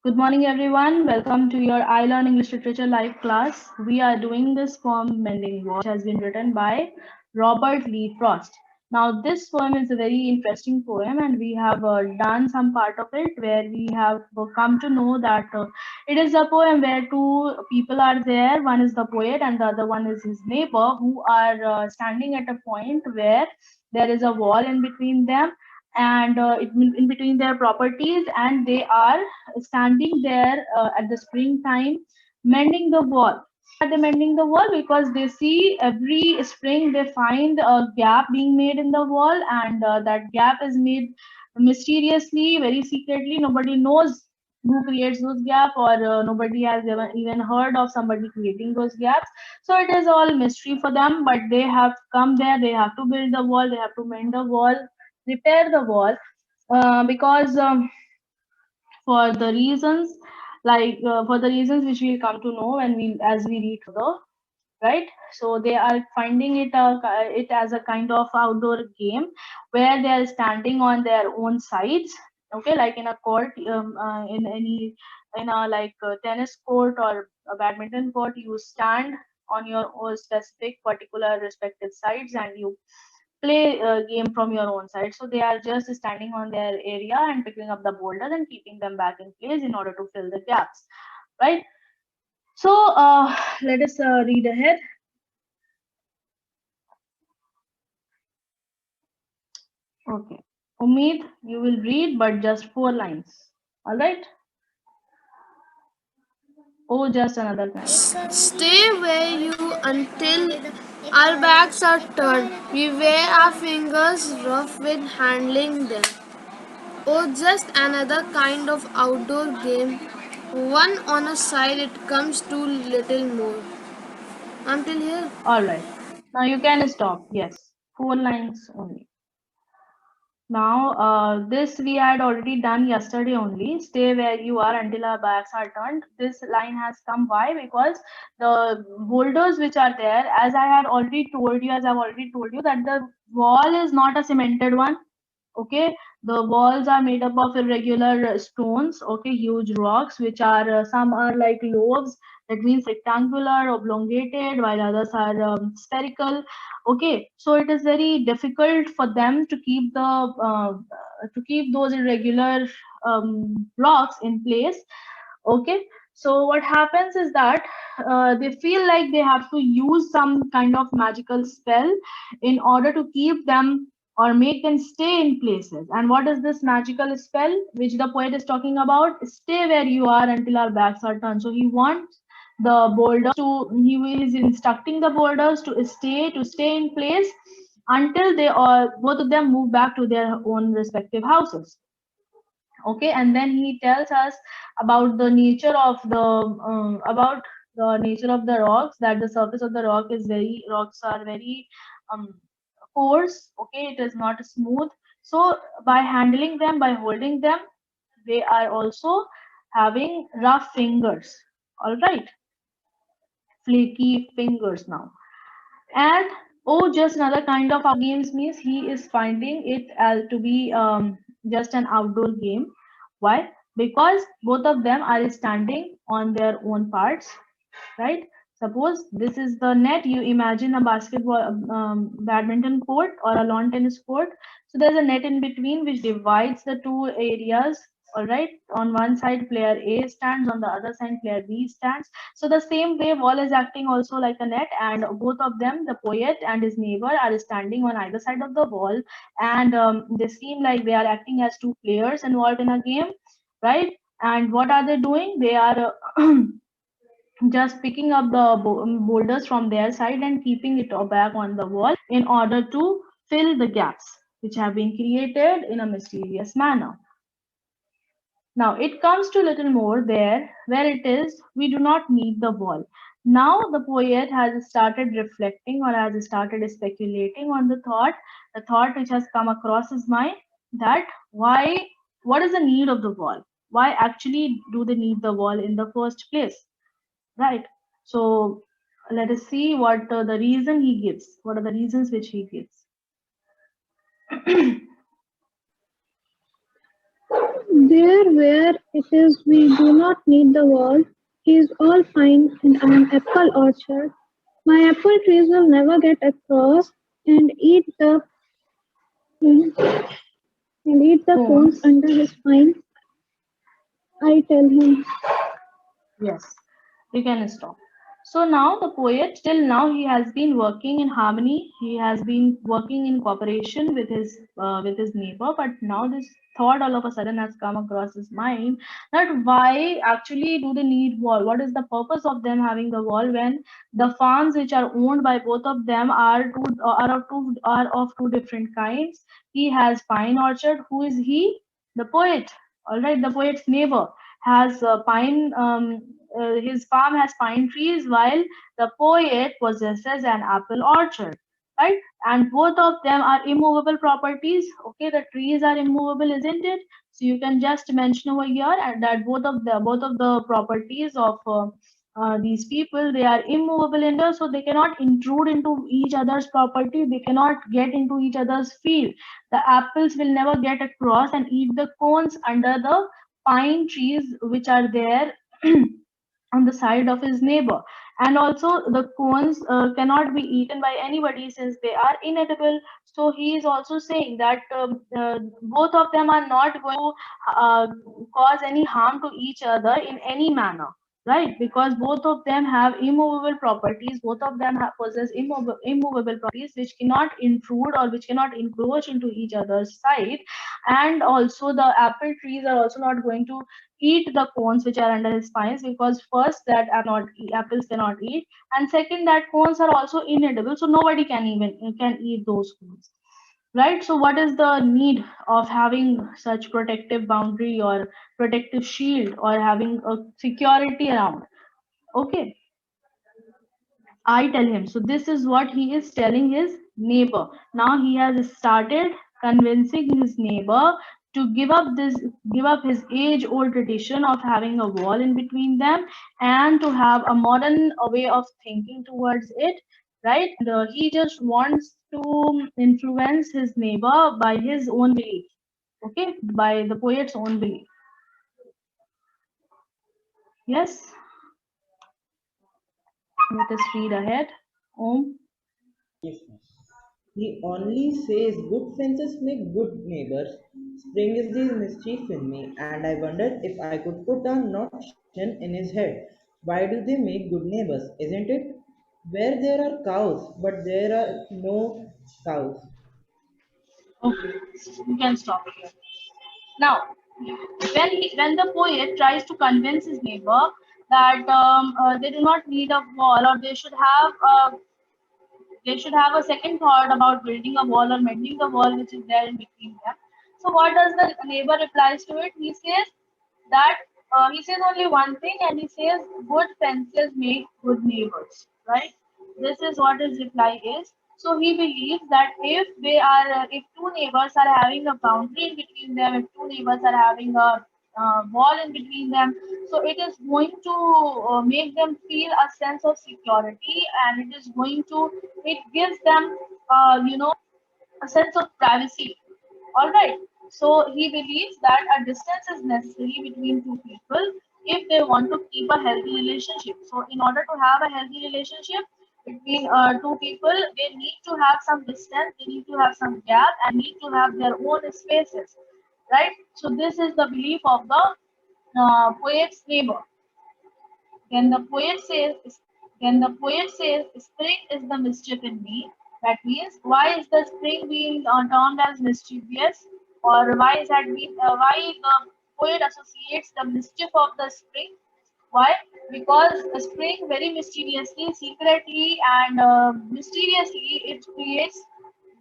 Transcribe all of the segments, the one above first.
Good morning, everyone. Welcome to your I Learn English Literature live class. We are doing this poem Mending Wall, which has been written by Robert Lee Frost. Now, this poem is a very interesting poem, and we have done some part of it where we have come to know that it is a poem where two people are there. One is the poet, and the other one is his neighbor, who are standing at a point where there is a wall in between them and in between their properties, and they are standing there at the springtime mending the wall. Are they mending the wall? Because they see every spring they find a gap being made in the wall, and that gap is made mysteriously, very secretly. Nobody knows who creates those gaps, or nobody has ever even heard of somebody creating those gaps. So it is all mystery for them, but they have come there. They have to build the wall, they have to mend the wall, repair the wall, because for the reasons for the reasons which we'll come to know when we as we read further, right? So they are finding it as a kind of outdoor game where they are standing on their own sides, okay, like in a court, in any in a tennis court or a badminton court. You stand on your own specific particular respective sides and you play a game from your own side. So they are just standing on their area and picking up the boulders and keeping them back in place in order to fill the gaps, right? So let us read ahead. Okay. Umid, you will read, but just 4 lines. All right? Oh, just another kind. Stay where you until our backs are turned. We wear our fingers rough with handling them. Oh, just another kind of outdoor game. One on a side, it comes to little more. Until here. All right. Now you can stop. Yes. 4 lines only. Now, this we had already done yesterday only. Stay where you are until our backs are turned. This line has come. Why? Because the boulders which are there, as I had already told you, as I've already told you, that the wall is not a cemented one. Okay, the walls are made up of irregular stones. Okay, huge rocks, which are some are like lobes. That means rectangular, oblongated, while others are spherical. Okay, so it is very difficult for them to keep those irregular blocks in place. Okay, so what happens is that they feel like they have to use some kind of magical spell in order to keep them or make them stay in places. And what is this magical spell which the poet is talking about? Stay where you are until our backs are turned. So he wants the boulders to, he is instructing the boulders to stay in place until they all both of them move back to their own respective houses. Okay, and then he tells us about the nature of the rocks, that the surface of the rocks are very um, coarse. Okay, it is not smooth. So by handling them, by holding them, they are also having rough fingers. All right, flaky fingers now. And oh, just another kind of games means he is finding it to be just an outdoor game. Why? Because both of them are standing on their own parts, right? Suppose this is the net. You imagine a badminton court or a lawn tennis court. So there's a net in between which divides the two areas. All right. On one side, player A stands. On the other side, player B stands. So the same way, wall is acting also like a net, and both of them, the poet and his neighbor, are standing on either side of the wall, and they seem like they are acting as two players involved in a game, right? And what are they doing? They are just picking up the boulders from their side and keeping it back on the wall in order to fill the gaps which have been created in a mysterious manner. Now it comes to little more there where it is we do not need the wall. Now the poet has started reflecting or has started speculating on the thought which has come across his mind, that what is the need of the wall? Why actually do they need the wall in the first place? Right. So let us see what the reason he gives. What are the reasons which he gives? where it is we do not need the wall. He is all fine in an apple orchard. My apple trees will never get across and and eat the cones Cones. under his spine. I tell him. Yes, you can stop. So now the poet, till now he has been working in harmony. He has been working in cooperation with his neighbor. But now this thought all of a sudden has come across his mind that why actually do they need wall? What is the purpose of them having the wall when the farms which are owned by both of them are of two different kinds? He has pine orchard. Who is he? The poet. All right, the poet's neighbor has pine his farm has pine trees while the poet possesses an apple orchard, right? And both of them are immovable properties. Okay, the trees are immovable, isn't it? So you can just mention over here and that both of the properties of these people, they are immovable in there, so they cannot intrude into each other's property, they cannot get into each other's field. The apples will never get across and eat the cones under the pine trees which are there on the side of his neighbor. And also the cones cannot be eaten by anybody since they are inedible. So he is also saying that both of them are not going to cause any harm to each other in any manner, right? Because both of them have immovable properties, both of them possess immovable properties which cannot intrude or which cannot encroach into each other's side. And also the apple trees are also not going to eat the cones which are under his spines, because first that apples cannot eat, and second that cones are also inedible, so nobody can eat those cones, right? So what is the need of having such protective boundary or protective shield or having a security around? Okay, I tell him. So this is what he is telling his neighbor. Now he has started convincing his neighbor to give up his age-old tradition of having a wall in between them and to have a modern way of thinking towards it, right? And, he just wants to influence his neighbor by his own belief, okay, by the poet's own belief. Yes, let us read ahead. Om. Yes, ma'am. He only says good fences make good neighbors. Spring is the mischief in me, and I wondered if I could put a notion in his head. Why do they make good neighbors, isn't it? Where there are cows, but there are no cows. Okay, you can stop here. Now, when the poet tries to convince his neighbor that they do not need a wall, or they should have a second thought about building a wall or mending the wall which is there in between them. So what does the neighbor replies to it? That he says only one thing, and he says good fences make good neighbors, right? This is what his reply is. So he believes that if two neighbors are having a boundary in between them, if two neighbors are having a wall in between them, so it is going to make them feel a sense of security, and it gives them a sense of privacy. All right. So he believes that a distance is necessary between two people if they want to keep a healthy relationship. So in order to have a healthy relationship between two people, they need to have some distance, they need to have some gap, and need to have their own spaces, right? So this is the belief of the poet's neighbor. Then the poet says, spring is the mischief in me. That means, why is the spring being termed as mischievous, or why the poet associates the mischief of the spring? Why? Because the spring very mischievously, secretly, and mysteriously, it creates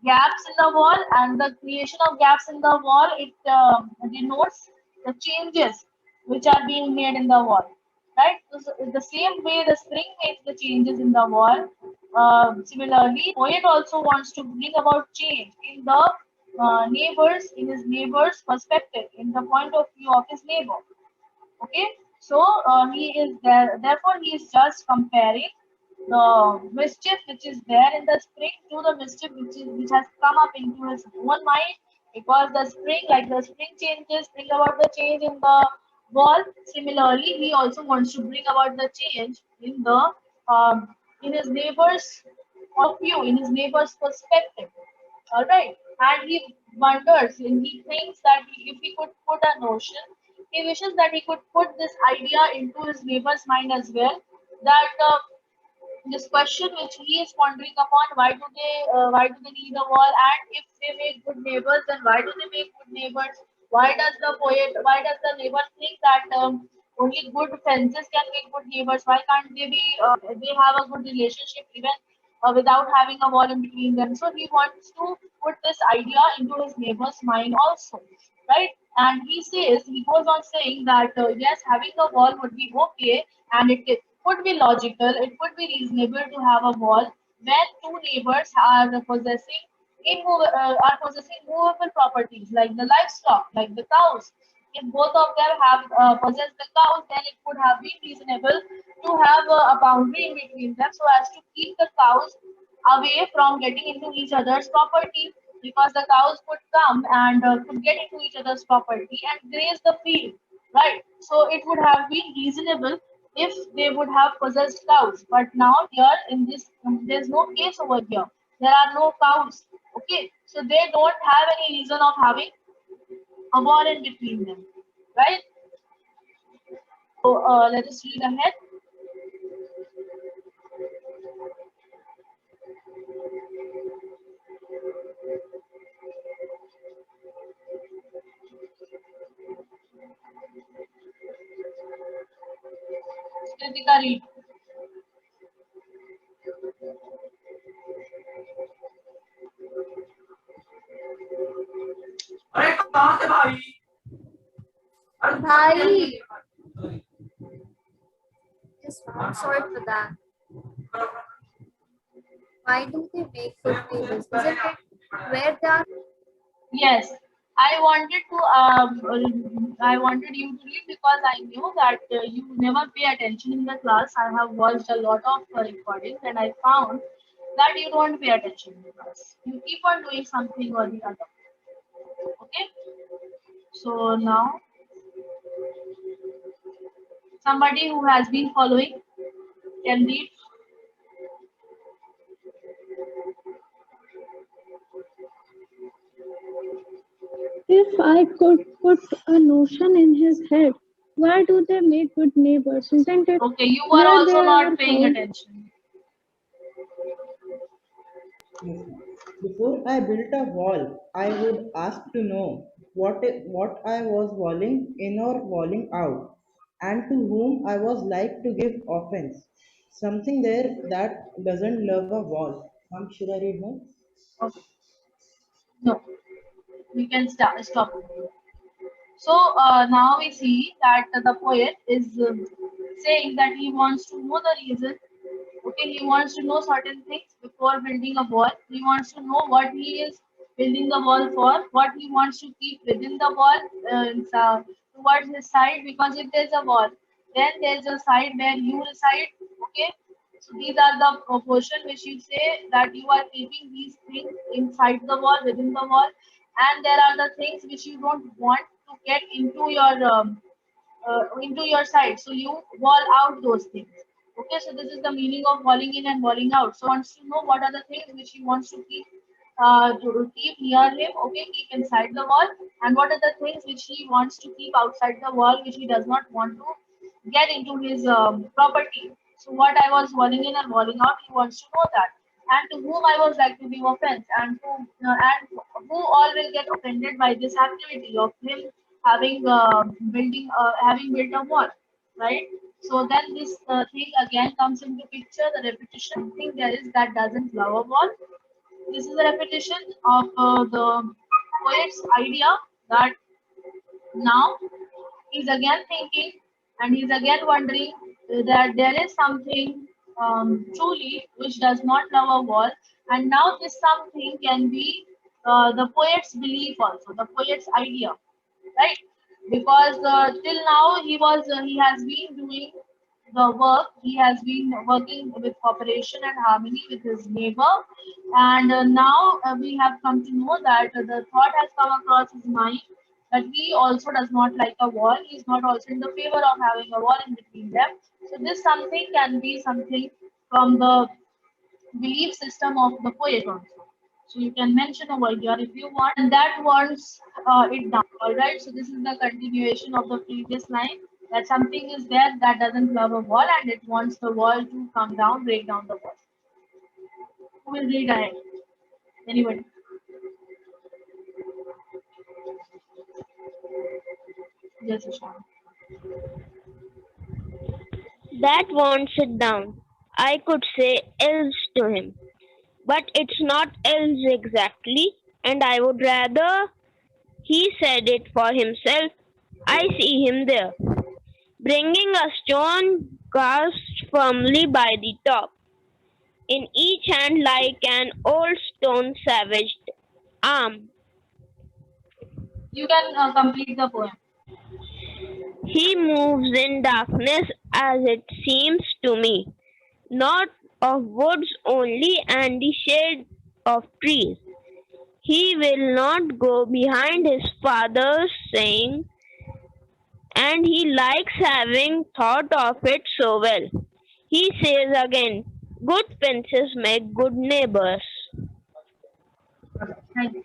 gaps in the wall, and the creation of gaps in the wall, it denotes the changes which are being made in the wall, right? So the same way the spring makes the changes in the wall, similarly poet also wants to bring about change in the in his neighbor's perspective, in the point of view of his neighbor. Okay, so he is there, therefore he is just comparing the mischief which is there in the spring to the mischief which has come up into his own mind because the spring, like the spring changes, bring about the change in the wall. Similarly, he also wants to bring about the change in the in his neighbor's view, in his neighbor's perspective. All right, and he wonders, and he thinks that if he could put a notion, he wishes that he could put this idea into his neighbor's mind as well. That this question which he is pondering upon, why do they need a wall, and if they make good neighbors, then why do they make good neighbors? Why does the neighbor think that only good fences can make good neighbors? Why can't they have a good relationship even without having a wall in between them? So he wants to put this idea into his neighbor's mind also, right? And he goes on saying that yes, having a wall would be okay, and it could be logical, it could be reasonable to have a wall when two neighbors are possessing movable properties like the livestock, like the cows. If both of them have possessed the cows, then it would have been reasonable to have a boundary in between them so as to keep the cows away from getting into each other's property, because the cows could come and could get into each other's property and graze the field, right? So it would have been reasonable if they would have possessed cows. But now here in this, there's no case over here. There are no cows. Okay, so they don't have any reason of having a war in between them, right? So let us read ahead. Kritika, read. Bhai, just sorry for that. Why do they make good tables? Isn't it where they are? Yes, I wanted you to read because I knew that you never pay attention in the class. I have watched a lot of recordings and I found that you don't pay attention in the class. You keep on doing something or the other. Okay. So now somebody who has been following can read. If I could put a notion in his head, why do they make good neighbors? Isn't it Okay, you were where they also are not paying found? attention. Yes, ma'am. Before I built a wall, I would ask to know what I was walling in or walling out, and to whom I was like to give offense. Something there that doesn't love a wall. Ma'am, should I read more? Okay. No, we can stop. So now we see that the poet is saying that he wants to know the reason. Okay, he wants to know certain things before building a wall. He wants to know what he is building the wall for, what he wants to keep within the wall towards his side. Because if there's a wall, then there's a side where you reside. Okay, so these are the proportion which you say that you are keeping these things inside the wall, within the wall, and there are the things which you don't want to get into your side. So you wall out those things. Okay, so this is the meaning of walling in and walling out. So wants to know what are the things which he wants to keep near him. Okay, keep inside the wall, and what are the things which he wants to keep outside the wall, which he does not want to get into his property. So what I was walling in and walling out, he wants to know that. And to whom I was like to give offense, and who all will get offended by this activity of him having built a wall, right? So then this thing again comes into picture. The repetition thing there is that doesn't love a wall. This is a repetition of the poet's idea that now he's again thinking and he's again wondering that there is something truly which does not love a wall, and now this something can be the poet's belief also, the poet's idea, right? Because till now he has been doing the work. He has been working with cooperation and harmony with his neighbor, and now we have come to know that the thought has come across his mind that he also does not like a wall. He is not also in the favor of having a wall in between them. So this something can be something from the belief system of the poet also. So you can mention over here if you want, and that wants it down. All right. So this is the continuation of the previous line, that something is there that doesn't love a wall and it wants the wall to come down, break down the wall. Who will read ahead? Anybody? Yes, Ishan. That won't sit down. I could say else to him, but it's not else exactly, and I would rather he said it for himself. I see him there, bringing a stone cast firmly by the top, in each hand like an old stone savaged arm. You can complete the poem. He moves in darkness as it seems to me, not of woods only and the shade of trees. He will not go behind his father's saying, and he likes having thought of it so well. He says again, good fences make good neighbors. Thank you.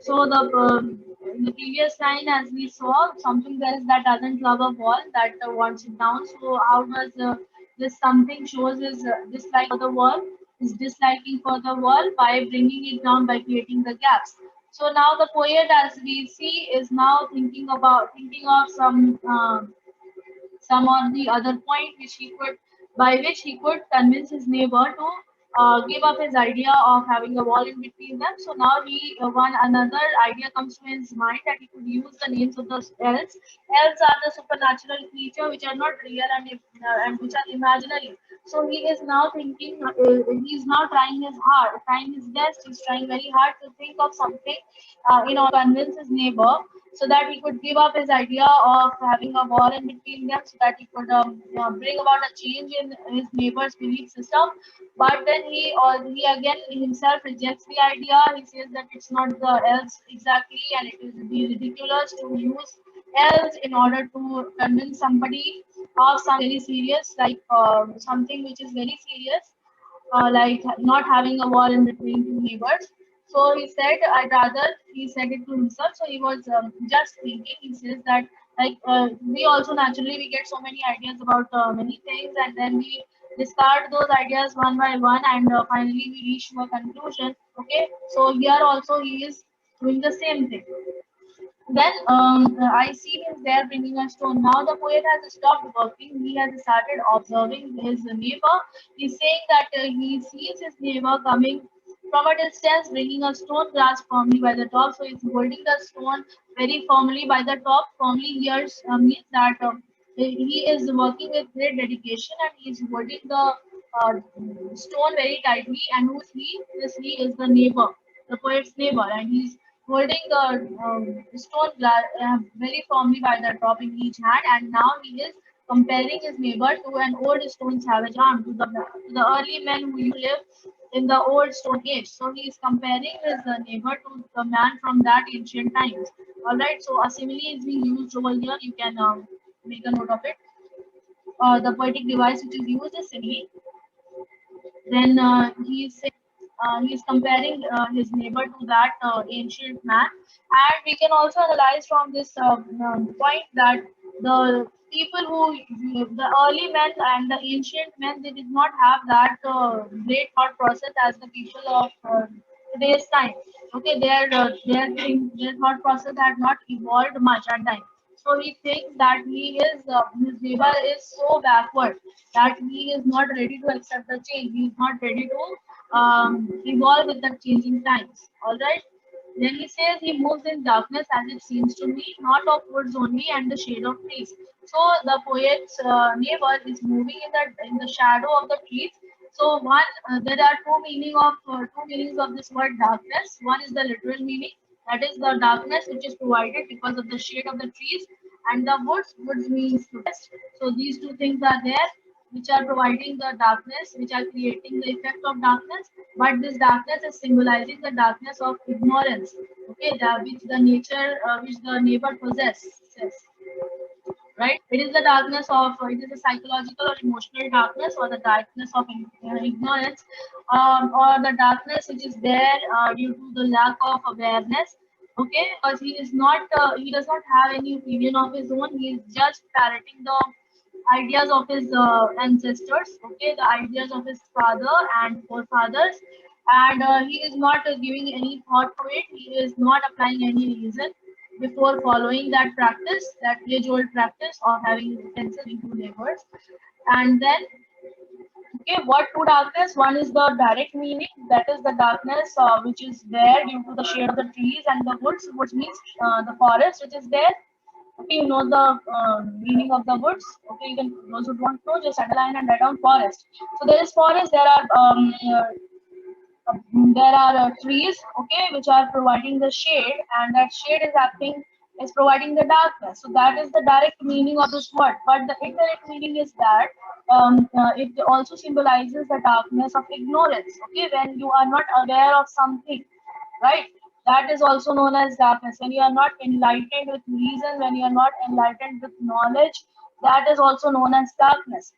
So in the previous line, as we saw, something there is that doesn't love a wall, that wants it down. So how does this something shows his dislike for the wall, his disliking for the wall by bringing it down by creating the gaps. So now the poet, as we see, is now thinking of some of the other point which he could by which he could convince his neighbor to give up his idea of having a wall in between them. So now he one another idea comes to his mind that he could use the names of the elves. Elves are the supernatural creature which are not real and which are imaginary. So he is now thinking, he is now trying his hard, trying his best. He's trying very hard to think of something in order to convince his neighbor so that he could give up his idea of having a wall in between them, so that he could bring about a change in his neighbor's belief system. But then he again himself rejects the idea. He says that it's not the else exactly, and it is be ridiculous to use else in order to convince somebody of something very serious, like something which is very serious, like not having a wall in between two neighbors. So he said, I'd rather, he said it to himself. So he was just thinking. He says that, like, we also naturally we get so many ideas about many things, and then we discard those ideas one by one, and finally we reach to a conclusion. Okay, so here also he is doing the same thing. Then I see him there bringing a stone. Now the poet has stopped working. He has started observing his neighbor. He's saying that he sees his neighbor coming from a distance, bringing a stone grasped firmly by the top. So he's holding the stone very firmly by the top. Firmly here means that he is working with great dedication and he is holding the stone very tightly. And who's he? This he is the neighbor, the poet's neighbor, and he's holding the stone very firmly by the top in each hand, and now he is comparing his neighbor to an old stone savage arm, to the early men who used to live in the old stone age. So he is comparing his neighbor to the man from that ancient times. All right. So a simile is being used over here. You can make a note of it. The poetic device which is used is simile. Then he's comparing his neighbor to that ancient man, and we can also analyze from this point that the people the early men and the ancient men, they did not have that great thought process as the people of today's time. Okay, their thought process had not evolved much at time. So he thinks that his neighbor is so backward that he is not ready to accept the change. He is not ready to evolve with the changing times. All right. Then he says he moves in darkness as it seems to me, not of woods only and the shade of trees. So the poet's neighbor is moving in the shadow of the trees. So there are two meanings of this word darkness. One is the literal meaning, that is the darkness which is provided because of the shade of the trees, and the woods means forest. So these two things are there. which are providing the darkness, which are creating the effect of darkness. But this darkness is symbolizing the darkness of ignorance. Okay, that which the nature, which the neighbor possesses. Right? It is the darkness of, it is a psychological or emotional darkness, or the darkness of ignorance, or the darkness which is there due to the lack of awareness. Okay, because he is not, he does not have any opinion of his own. He is just parroting the ideas of his ancestors. Okay, the ideas of his father and forefathers, and he is not giving any thought to it. He is not applying any reason before following that practice, that age-old practice of having fences into neighbors. And then, okay, what two darkness? One is the direct meaning, that is the darkness which is there due to the shade of the trees and the woods. Woods means the forest which is there. Okay, you know the meaning of the woods. Okay, you can, those who don't know, just underline and write down forest. So there is forest. There are trees, okay, which are providing the shade, and that shade is acting, is providing the darkness. So that is the direct meaning of this word. But the indirect meaning is that it also symbolizes the darkness of ignorance. Okay, when you are not aware of something, right? That is also known as darkness. When you are not enlightened with reason, when you are not enlightened with knowledge, that is also known as darkness.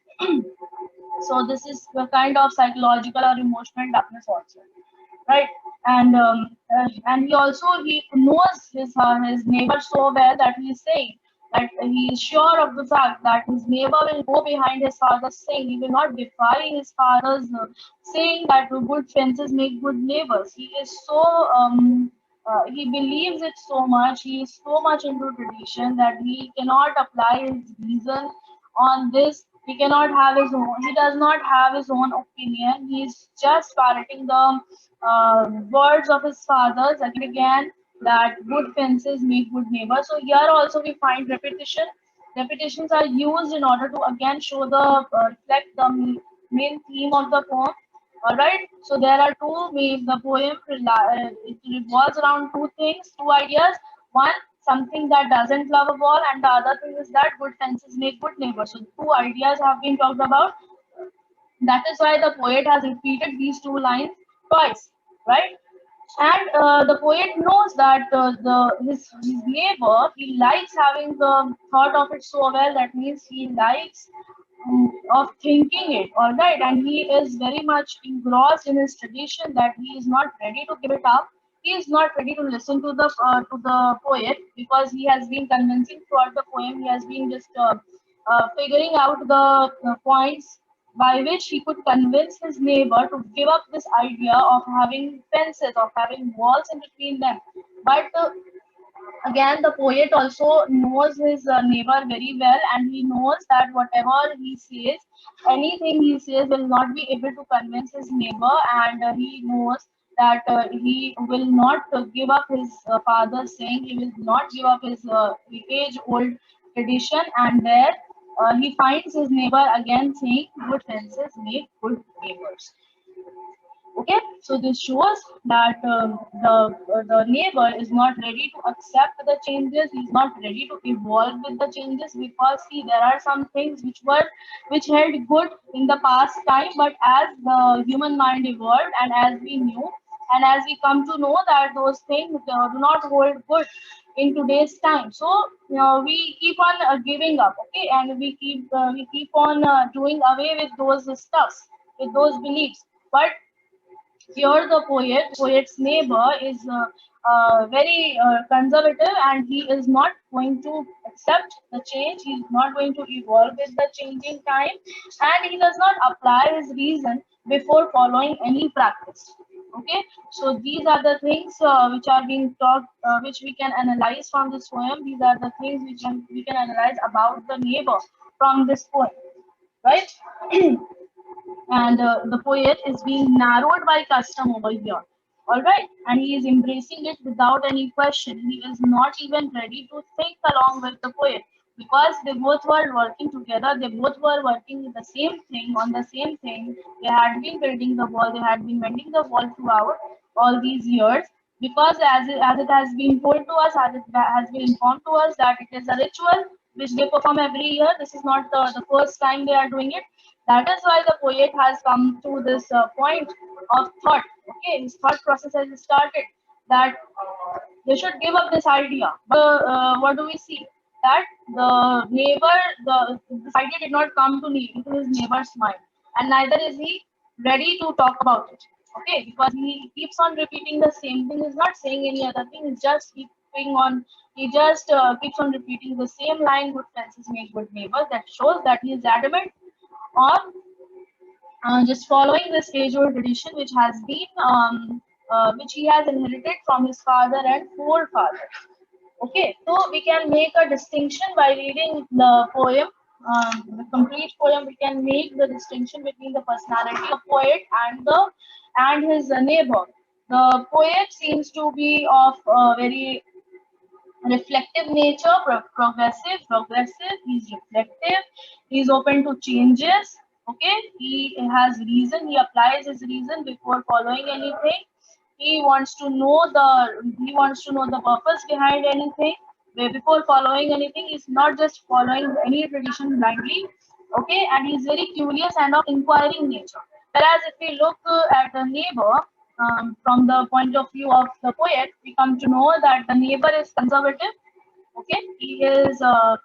So this is a kind of psychological or emotional darkness also, right? And he also, he knows his neighbor so well that he is saying that he is sure of the fact that his neighbor will go behind his father's saying. He will not defy his father's saying that good fences make good neighbors. He is so he believes it so much. He is so much into tradition that he cannot apply his reason on this. He cannot have his own. He does not have his own opinion. He is just parroting the words of his fathers again and again, that good fences make good neighbors. So here also we find repetition. Repetitions are used in order to again show the reflect the main theme of the poem. All right. So there are two main. The poem it revolves around two things, two ideas. One, something that doesn't love a ball, and the other thing is that good fences make good neighbors. So two ideas have been talked about. That is why the poet has repeated these two lines twice, right? And the poet knows that his neighbor, he likes having the thought of it so well. That means he likes of thinking it, all right, and he is very much engrossed in his tradition, that he is not ready to give it up. He is not ready to listen to the poet, because he has been convincing throughout the poem. He has been just figuring out the points by which he could convince his neighbor to give up this idea of having fences, of having walls in between them. But again, the poet also knows his neighbor very well, and he knows that whatever he says, anything he says will not be able to convince his neighbor, and he knows that he will not give up his father's saying. He will not give up his age old tradition. And there he finds his neighbor again saying, good fences make good neighbors. Okay, so this shows that the neighbor is not ready to accept the changes. He's not ready to evolve with the changes, because see, there are some things which held good in the past time, but as the human mind evolved, and as we knew, and as we come to know that those things do not hold good in today's time. So we keep on giving up, okay, and we keep on doing away with those stuffs, with those beliefs. But here, the poet's neighbor is very conservative, and he is not going to accept the change. He is not going to evolve with the changing time, and he does not apply his reason before following any practice. Okay, so these are the things which are being talked, which we can analyze from this poem. These are the things which we can analyze about the neighbor from this poem, right? And the poet is being narrowed by custom over here, all right, and he is embracing it without any question. He is not even ready to think along with the poet, because they both were working together. They both were working with the same thing, on the same thing. They had been building the wall, they had been mending the wall throughout all these years, because as it has been told to us, as it has been informed to us, that it is a ritual which they perform every year. This is not the first time they are doing it. That is why the poet has come to this point of thought. Okay, his thought process has started that they should give up this idea. But what do we see? That the neighbor, this idea did not come into his neighbor's mind, and neither is he ready to talk about it. Okay, because he keeps on repeating the same thing. He's not saying any other thing. He's just keeping on. He just keeps on repeating the same line. Good fences make good neighbors. That shows that he is adamant on just following this age-old tradition, which he has inherited from his father and forefathers. Okay, so we can make a distinction by reading the poem, the complete poem. We can make the distinction between the personality of poet and his neighbor. The poet seems to be of very reflective nature, progressive. He's reflective. He's open to changes. Okay, he has reason. He applies his reason before following anything. He wants to know the purpose behind anything. Where before following anything, he's not just following any tradition blindly. Okay, and he's very curious and of inquiring nature. Whereas if we look at the neighbor, from the point of view of the poet, we come to know that the neighbor is conservative. Okay, he is a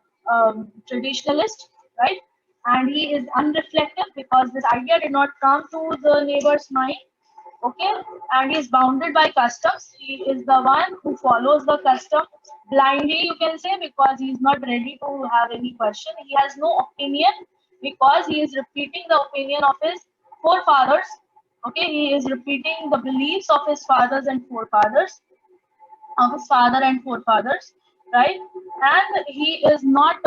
traditionalist, right? And he is unreflective because this idea did not come to the neighbor's mind. Okay, and he is bounded by customs. He is the one who follows the custom blindly, you can say, because he is not ready to have any question. He has no opinion because he is repeating the opinion of his forefathers. Okay, he is repeating the beliefs of his fathers and forefathers, of his father and forefathers, right? And he is not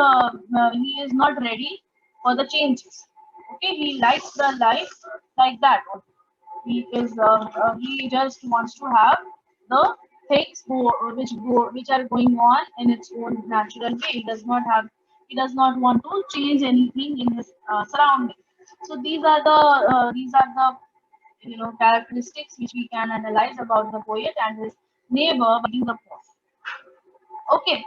ready for the changes. Okay, he likes the life like that. He just wants to have the things which are going on in its own natural way. He does not want to change anything in his surroundings. So these are the characteristics which we can analyze about the poet and his neighbor reading the poem. Okay,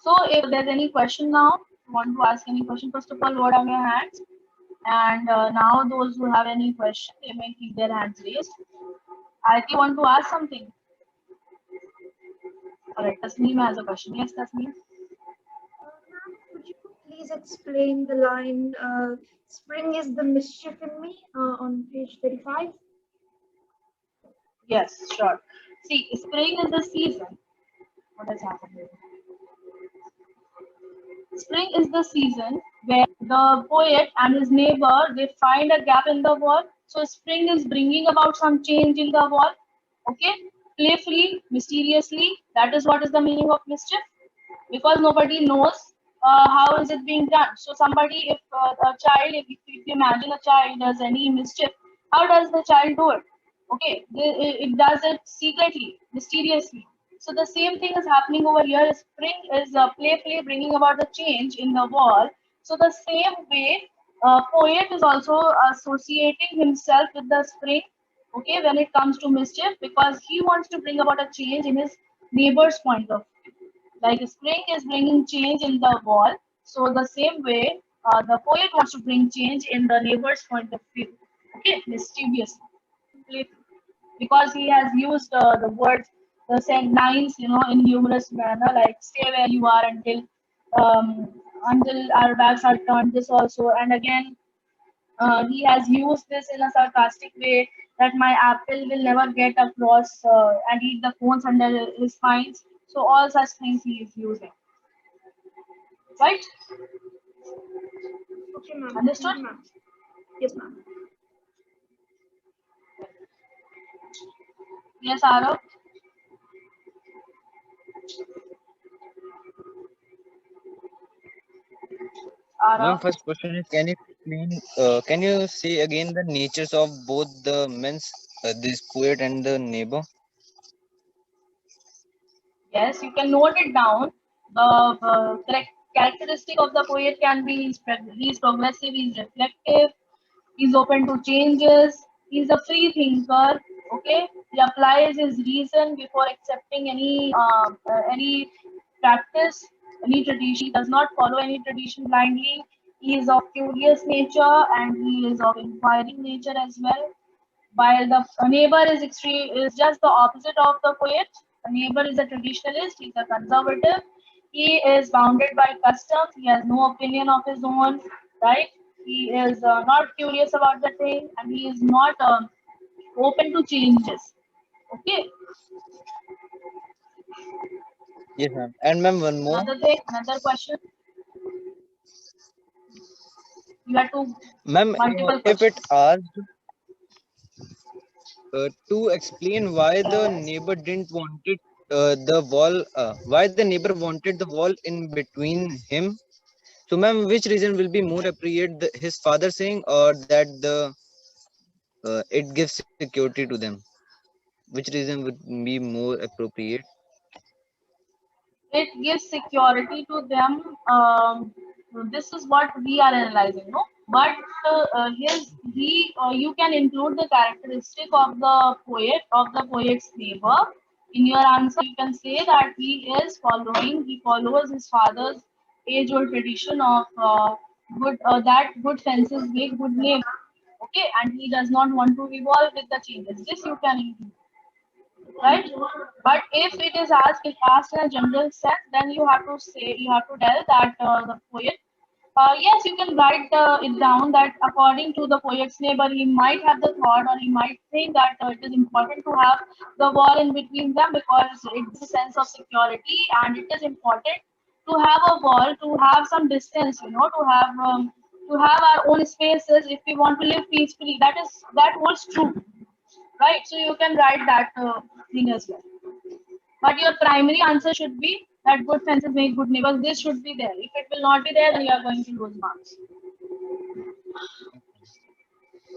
so if there's any question now, you want to ask any question, first of all, lower down your hands. And now those who have any question, they may keep their hands raised. I want to ask something. All right, Tasneem has a question. Yes, Tasneem. Could you please explain the line, spring is the mischief in me, on page 35? Yes, sure. See, spring is the season. What has happened? Spring is the season where the poet and his neighbor, they find a gap in the wall. So spring is bringing about some change in the wall. Okay, playfully, mysteriously. That is what is the meaning of mischief, because nobody knows how is it being done. So somebody, if a child, if you imagine a child does any mischief, how does the child do it? Okay, it does it secretly, mysteriously. So the same thing is happening over here. Spring is playfully bringing about the change in the wall. So the same way, poet is also associating himself with the spring. Okay, when it comes to mischief, because he wants to bring about a change in his neighbor's point of view. Like spring is bringing change in the wall, so the same way, the poet wants to bring change in the neighbor's point of view. Okay, mischievously, because he has used the words, the same lines, in humorous manner, like "stay where you are until our backs are turned." This also, and again, he has used this in a sarcastic way, that my apple will never get across and eat the cones under his spines. So all such things he is using. Right? Okay, ma'am. Understood? Thank you, ma'am. Yes, ma'am. Yes, Arav? Ma'am, Arav? first question is, can you say again the natures of both the men's, this poet and the neighbor? Yes, you can note it down. The correct characteristic of the poet can be he's progressive, he's reflective, he's open to changes, he's a free thinker. Okay, he applies his reason before accepting any practice, any tradition. He does not follow any tradition blindly. He is of curious nature and he is of inquiring nature as well. While the neighbor is extreme is just the opposite of the poet. The neighbor is a traditionalist, he's a conservative, he is bounded by customs, he has no opinion of his own, right? He is not curious about the thing and he is not open to changes. Okay, Yes, ma'am. And ma'am, one more. another thing, another question. You have to Ma'am, multiple if it questions. asked to explain why the neighbor didn't wanted the wall, why the neighbor wanted the wall in between him. So, ma'am, which reason will be more appropriate, his father saying or that the it gives security to them? Which reason would be more appropriate? It gives security to them. This is what we are analyzing, no? But his he you can include the characteristic of the poet's neighbor in your answer. You can say that he follows his father's age-old tradition of good fences make good neighbor. Okay, and he does not want to evolve with the changes. This you can include, right? But if asked in a general sense, then you have to tell that the poet. Yes, you can write it down that according to the poet's neighbor, he might have the thought or he might think that it is important to have the wall in between them because it's a sense of security and it is important to have a wall to have some distance, to have our own spaces if we want to live peacefully. That holds true, right? So you can write that thing as well. But your primary answer should be that good fences make good neighbors. This should be there. If it will not be there, then you are going to lose marks.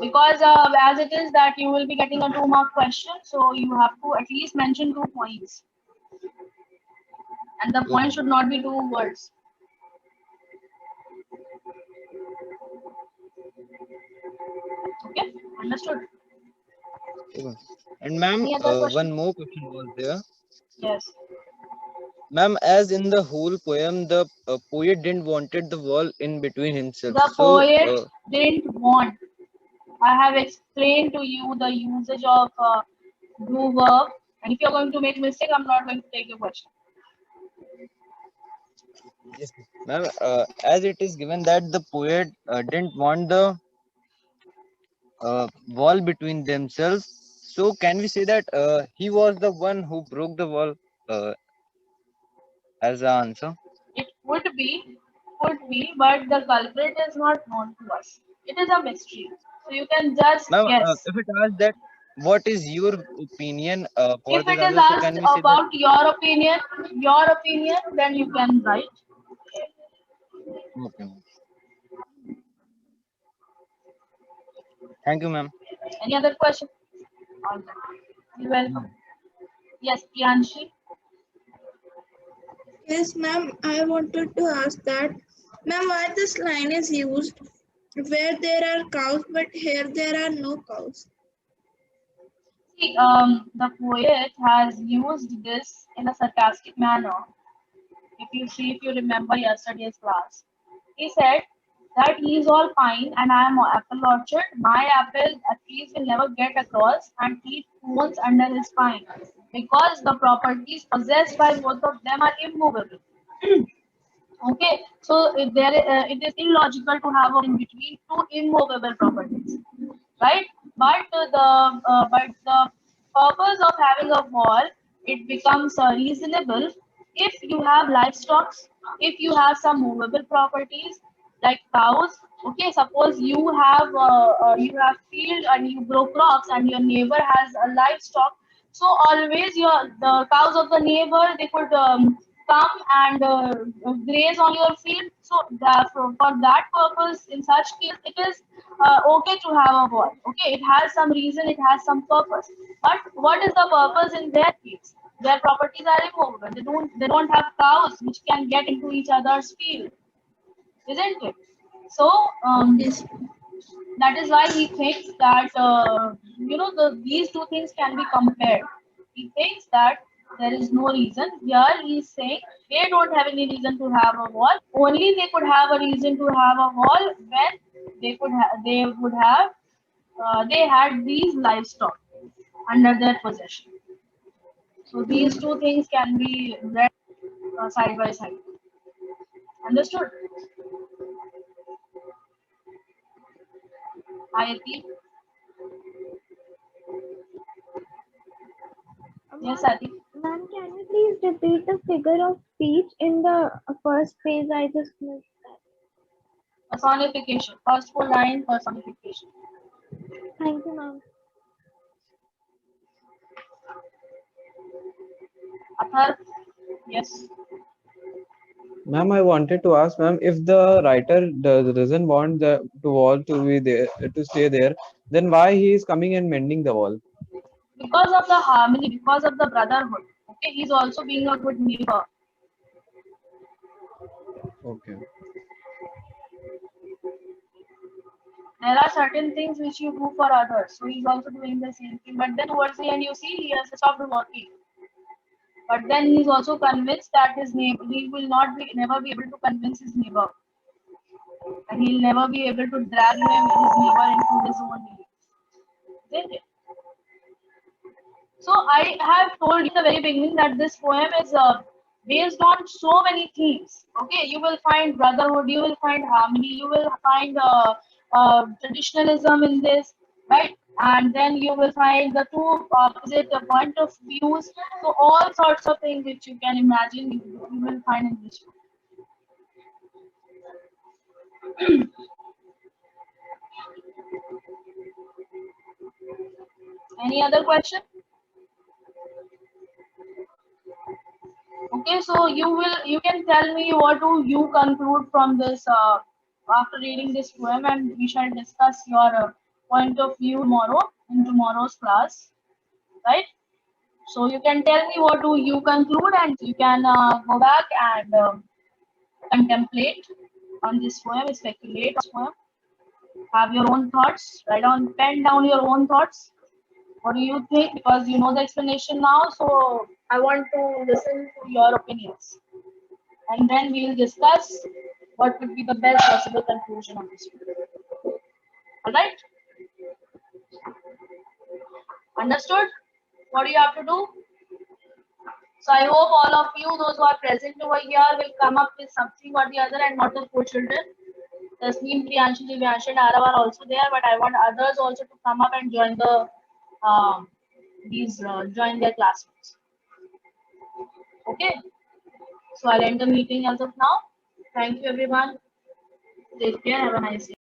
Because as it is that you will be getting a 2-mark question, so you have to at least mention 2 points. And the point should not be 2 words. Okay, understood? Okay. And ma'am, Any other one question? more question was there. Yes. Ma'am, as in the whole poem, the poet didn't wanted the wall in between himself. The So, poet didn't want. I have explained to you the usage of do verb. And if you're going to make a mistake, I'm not going to take your question. yes, ma'am, as it is given that the poet didn't want the wall between themselves. So, can we say that he was the one who broke the wall uh, as the answer? It could be, but the culprit is not known to us. It is a mystery. So you can just Ma'am, guess. if it asks that, what is your opinion for If this it is answer? So, asked can we say that? about your opinion, then you can write. Okay, ma'am. Thank you, ma'am. Any other question? All right. You're welcome. Yes, Priyanshi. Yes, ma'am. I wanted to ask that, ma'am, why this line is used where there are cows, but here there are no cows. See, the poet has used this in a sarcastic manner. If you remember yesterday's class, he said that he is all fine and I am an apple orchard. My apple trees will never get across and he owns under his spine because the properties possessed by both of them are immovable. Okay, so it is illogical to have in between two immovable properties, right? But the purpose of having a wall, it becomes reasonable if you have livestock, if you have some movable properties like cows. Okay, suppose you have field and you grow crops and your neighbor has a livestock. So always the cows of the neighbor they could come and graze on your field. So for that purpose, in such case, it is okay to have a wall. Okay, it has some reason, it has some purpose. But what is the purpose in their case? Their properties are immovable. They don't have cows which can get into each other's field, isn't it? So Yes. that is why he thinks that these two things can be compared. He thinks that There is no reason. Here he is saying they don't have any reason to have a wall. Only they could have a reason to have a wall when they had these livestock under their possession. So these two things can be read side by side. Understood? Ayati? Yes, Ati. Ma'am, can you please repeat the figure of speech in the first page? I just missed that. Personification. First full line, personification. Thank you, ma'am. Athar? Yes. Ma'am, I wanted to ask, ma'am, if the writer doesn't want the wall to be there to stay there, then why he is coming and mending the wall? Because of the harmony, because of the brotherhood. Okay, he's also being a good neighbor. Okay. There are certain things which you do for others, so he's also doing the same thing. But then towards the end, you see, he has stopped working. But then he's also convinced that his neighbor, he will never be able to convince his neighbor, and he'll never be able to drag his neighbor into his own beliefs. Isn't it? So I have told you in the very beginning that this poem is based on so many themes. Okay, you will find brotherhood, you will find harmony, you will find traditionalism in this, right? And then you will find the two opposite point of views. So all sorts of things which you can imagine, you will find in this book. Any other question? Okay, so you can tell me what do you conclude from this after reading this poem, and we shall discuss your point of view tomorrow in tomorrow's class, right? So you can tell me what do you conclude, and you can go back and contemplate on this poem, speculate on this poem, have your own thoughts, pen down your own thoughts. What do you think? Because you know the explanation now, so I want to listen to your opinions. And then we will discuss what would be the best possible conclusion of this video. All right? Understood? What do you have to do? So I hope all of you, those who are present over here, will come up with something or the other, and not the four children. Tasneem, Priyanshu, Divyanshu, and Arav are also there, but I want others also to come up and join the join their classmates. Okay. So I'll end the meeting as of now. Thank you, everyone. Take care. Have a nice day.